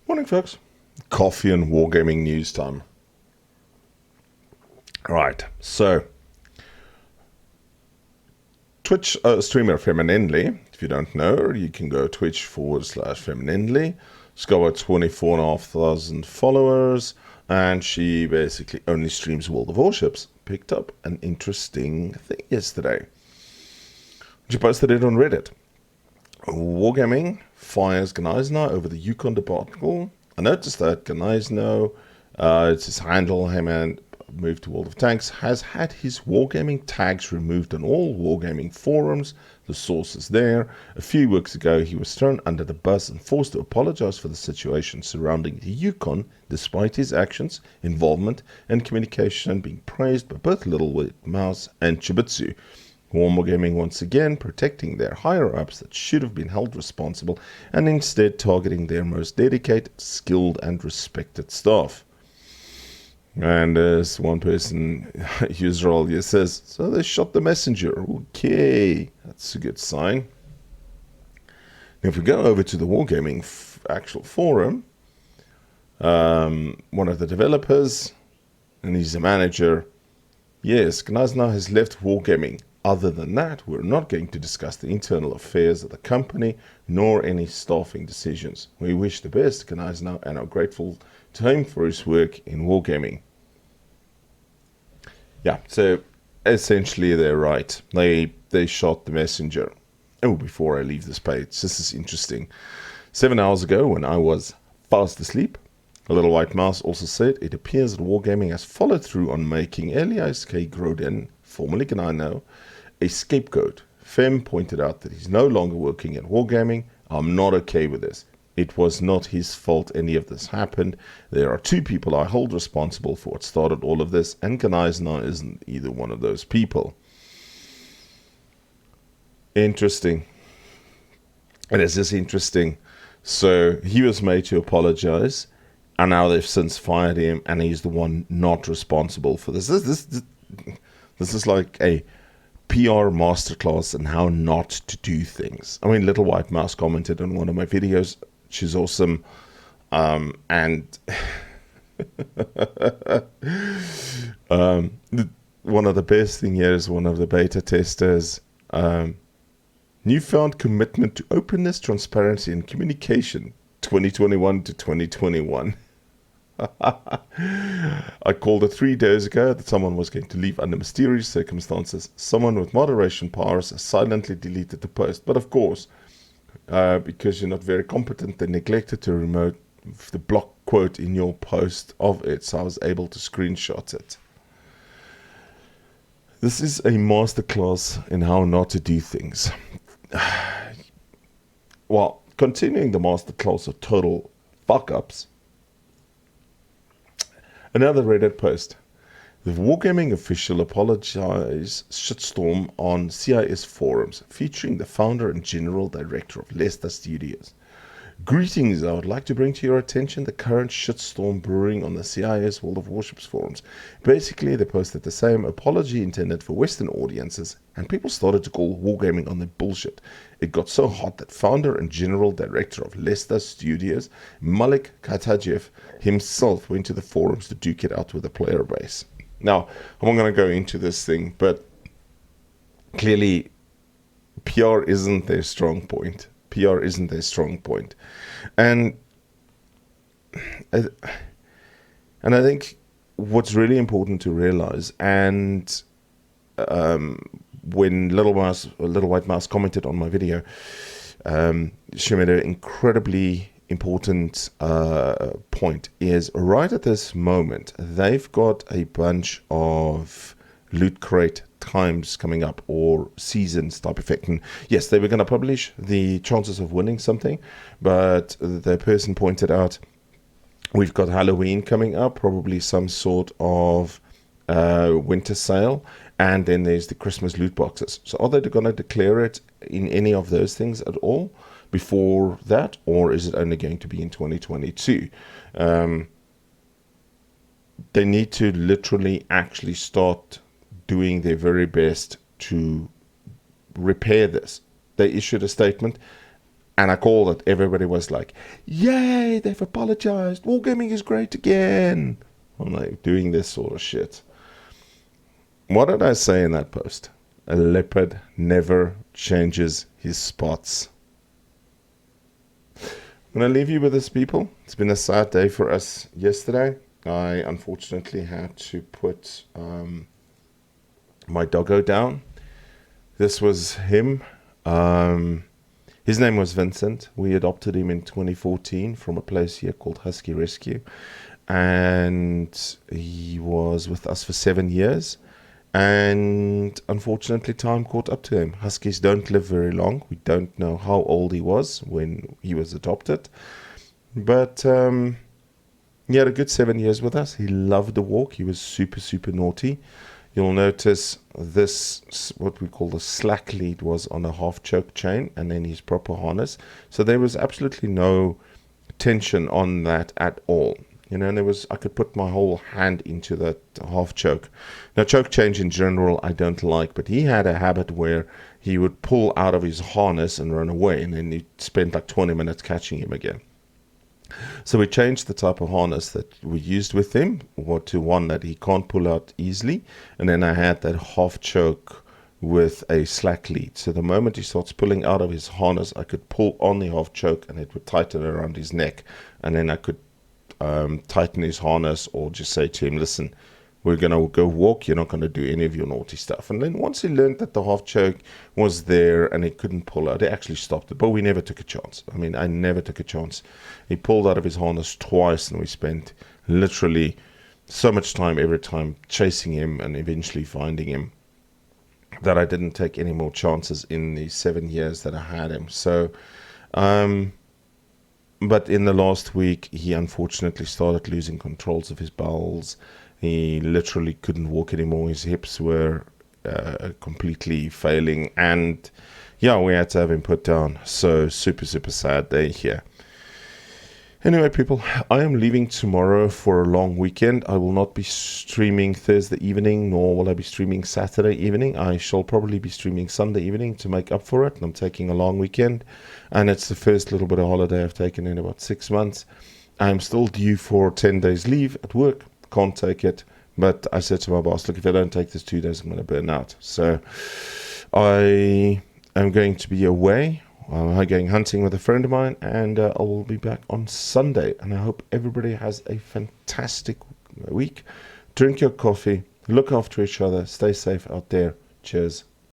Morning, folks. Coffee and wargaming news time. Right, so Twitch streamer Femininely. If you don't know, you can go twitch.com/Femininely. She's got about 24,500 followers, and she basically only streams World of Warships. Picked up an interesting thing yesterday. She posted it on Reddit. Wargaming fires Gneisner over the Yukon debacle. I noticed that Gneisner, it's his handle, him and moved to World of Tanks, has had his wargaming tags removed on all wargaming forums. The source is there. A few weeks ago, he was thrown under the bus and forced to apologize for the situation surrounding the Yukon, despite his actions, involvement, and communication being praised by both Little White Mouse and Chibitsu. Wargaming once again protecting their higher-ups that should have been held responsible and instead targeting their most dedicated, skilled, and respected staff. And as one person, Israel, says, so they shot the messenger. Okay, that's a good sign. Now, if we go over to the Wargaming actual forum, one of the developers, and he's a manager, yes, Gneisner has left Wargaming. Other than that, we're not going to discuss the internal affairs of the company, nor any staffing decisions. We wish the best to Gneisner and are grateful to him for his work in wargaming. Yeah, so essentially they're right. They shot the messenger. Oh, before I leave this page, this is interesting. 7 hours ago, when I was fast asleep, a Little White Mouse also said it appears that Wargaming has followed through on making Elias K. Grodin, formerly Gnino, a scapegoat. Fem pointed out that he's no longer working at Wargaming. I'm not okay with this. It was not his fault any of this happened. There are two people I hold responsible for what started all of this, and Gneisner isn't either one of those people. Interesting. It is just interesting. So he was made to apologize, and now they've since fired him, and he's the one not responsible for this. This is like a PR masterclass on how not to do things. I mean, Little White Mouse commented on one of my videos. She's awesome. And one of the best thing here is one of the beta testers. Newfound commitment to openness, transparency, and communication, 2021 to 2021. I called it 3 days ago that someone was going to leave under mysterious circumstances. Someone with moderation powers silently deleted the post. But of course, because you're not very competent, they neglected to remove the block quote in your post of it. So I was able to screenshot it. This is a masterclass in how not to do things. Well, continuing the masterclass of total fuck-ups, another Reddit post. The Wargaming official apologized shitstorm on CIS forums featuring the founder and general director of Leicester Studios. Greetings, I would like to bring to your attention the current shitstorm brewing on the CIS World of Warships forums. Basically, they posted the same apology intended for Western audiences, and people started to call Wargaming on their bullshit. It got so hot that founder and general director of Leicester Studios, Malik Katajev, himself went to the forums to duke it out with the player base. Now, I'm not going to go into this thing, but clearly PR isn't their strong point. PR isn't their strong point. And I think what's really important to realize, and when Little White Mouse commented on my video, she made an incredibly important point, is right at this moment, they've got a bunch of loot crate times coming up, or seasons type effect. And yes, they were going to publish the chances of winning something, but the person pointed out we've got Halloween coming up, probably some sort of winter sale, and then there's the Christmas loot boxes. So are they going to declare it in any of those things at all before that, or is it only going to be in 2022? They need to literally actually start doing their very best to repair this. They issued a statement. And I called it. Everybody was like, yay, they've apologized. Wargaming is great again. I'm like, doing this sort of shit. What did I say in that post? A leopard never changes his spots. I'm going to leave you with this, people. It's been a sad day for us yesterday. I unfortunately had to put my doggo down. This was him. His name was Vincent. We adopted him in 2014 from a place here called Husky Rescue. And he was with us for 7 years. And unfortunately, time caught up to him. Huskies don't live very long. We don't know how old he was when he was adopted. But he had a good 7 years with us. He loved the walk. He was super, super naughty. You'll notice this, what we call the slack lead, was on a half choke chain and then his proper harness. So there was absolutely no tension on that at all. You know, and I could put my whole hand into that half choke. Now, choke change in general, I don't like, but he had a habit where he would pull out of his harness and run away, and then you spent like 20 minutes catching him again. So we changed the type of harness that we used with him to one that he can't pull out easily. And then I had that half choke with a slack lead. So the moment he starts pulling out of his harness, I could pull on the half choke and it would tighten around his neck. And then I could tighten his harness or just say to him, listen, we're going to go walk. You're not going to do any of your naughty stuff. And then once he learned that the half choke was there and he couldn't pull out, he actually stopped it. But we never took a chance. I mean, I never took a chance. He pulled out of his harness twice and we spent literally so much time every time chasing him and eventually finding him that I didn't take any more chances in the 7 years that I had him. So, but in the last week, he unfortunately started losing controls of his bowels. He literally couldn't walk anymore. His hips were completely failing. And yeah, we had to have him put down. So super, super sad day here. Anyway, people, I am leaving tomorrow for a long weekend. I will not be streaming Thursday evening, nor will I be streaming Saturday evening. I shall probably be streaming Sunday evening to make up for it. I'm taking a long weekend, and it's the first little bit of holiday I've taken in about 6 months. I'm still due for 10 days leave at work. Can't take it. But I said to my boss, look, if I don't take this 2 days, I'm going to burn out. So I am going to be away. I'm going hunting with a friend of mine, and I will be back on Sunday. And I hope everybody has a fantastic week. Drink your coffee, look after each other, stay safe out there. Cheers.